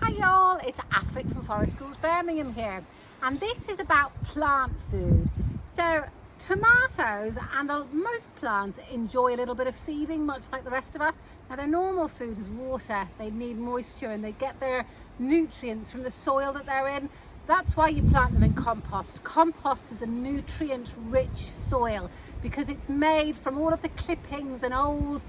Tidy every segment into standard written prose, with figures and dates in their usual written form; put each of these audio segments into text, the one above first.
Hi y'all, it's Afrik from Forest Schools Birmingham here, and this is about plant food. So tomatoes and most plants enjoy a little bit of feeding, much like the rest of us. Now their normal food is water. They need moisture and they get their nutrients from the soil that they're in. That's why you plant them in compost. Compost is a nutrient rich soil because it's made from all of the clippings and old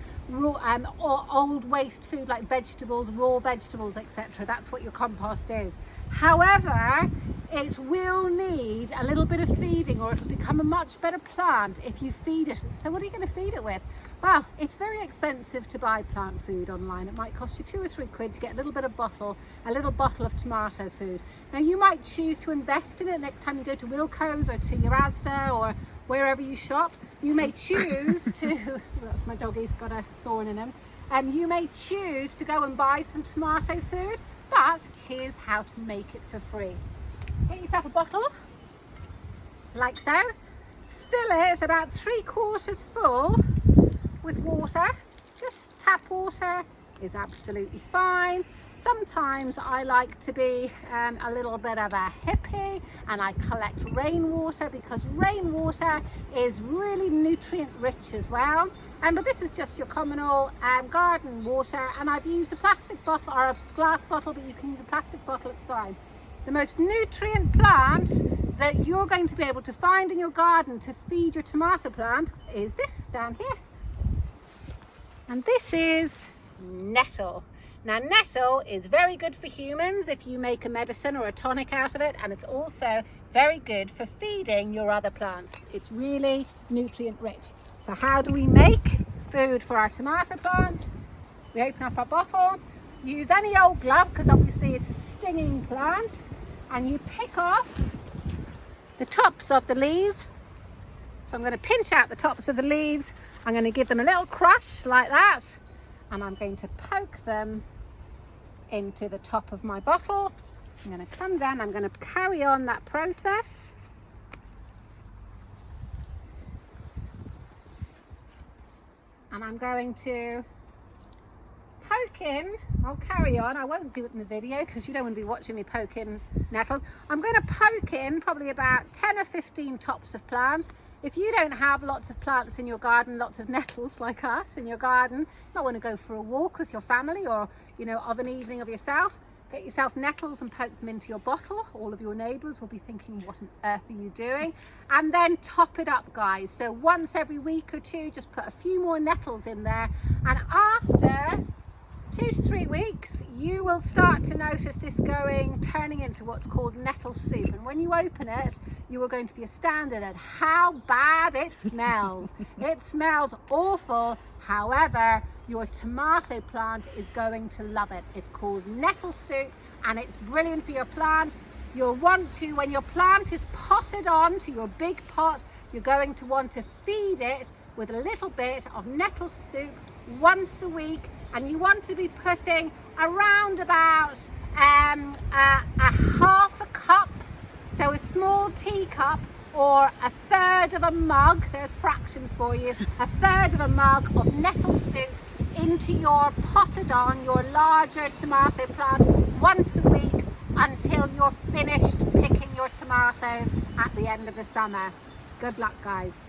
waste food like vegetables, raw vegetables, etc. That's what your compost is. However, it will need a little bit of feeding or it'll become a much better plant if you feed it. So what are you going to feed it with? Well, it's very expensive to buy plant food online. It might cost you £2 or £3 to get a little bottle of tomato food. Now you might choose to invest in it next time you go to Wilko's or to your Asda or wherever you shop. You may choose to, that's my doggy's got a thorn in him. You may choose to go and buy some tomato food, but here's how to make it for free. Get yourself a bottle, like so. Fill it about 3/4 full with water. Just tap water is absolutely fine. Sometimes I like to be a little bit of a hippie and I collect rainwater because rainwater is really nutrient rich as well. But this is just your common old garden water, and I've used a plastic bottle or a glass bottle, but you can use a plastic bottle, it's fine. The most nutrient plant that you're going to be able to find in your garden to feed your tomato plant is this down here. And this is nettle. Now nettle is very good for humans if you make a medicine or a tonic out of it, and it's also very good for feeding your other plants. It's really nutrient rich. So how do we make food for our tomato plant? We open up our bottle, use any old glove because obviously it's a stinging plant, and you pick off the tops of the leaves. So I'm going to pinch out the tops of the leaves. I'm going to give them a little crush like that, and I'm going to poke them into the top of my bottle. I'm going to come down, I'm going to carry on that process. And I'm going to poke in, I'll carry on, I won't do it in the video because you don't want to be watching me poke in nettles. I'm going to poke in probably about 10 or 15 tops of plants. If you don't have lots of plants in your garden, lots of nettles like us in your garden, you might want to go for a walk with your family or, of an evening of yourself. Get yourself nettles and poke them into your bottle. All of your neighbours will be thinking, what on earth are you doing? And then top it up, guys. So once every week or two, just put a few more nettles in there. And after 2 to 3 weeks, you will start to notice this turning into what's called nettle soup. And when you open it, you are going to be astounded at how bad it smells. It smells awful. However, your tomato plant is going to love it. It's called nettle soup and it's brilliant for your plant. You'll want to, when your plant is potted on to your big pot, you're going to want to feed it with a little bit of nettle soup once a week. And you want to be putting around about a half a cup, so a small teacup or a third of a mug, there's fractions for you, a third of a mug of nettle soup into your potted on, your larger tomato plant once a week until you're finished picking your tomatoes at the end of the summer. Good luck, guys.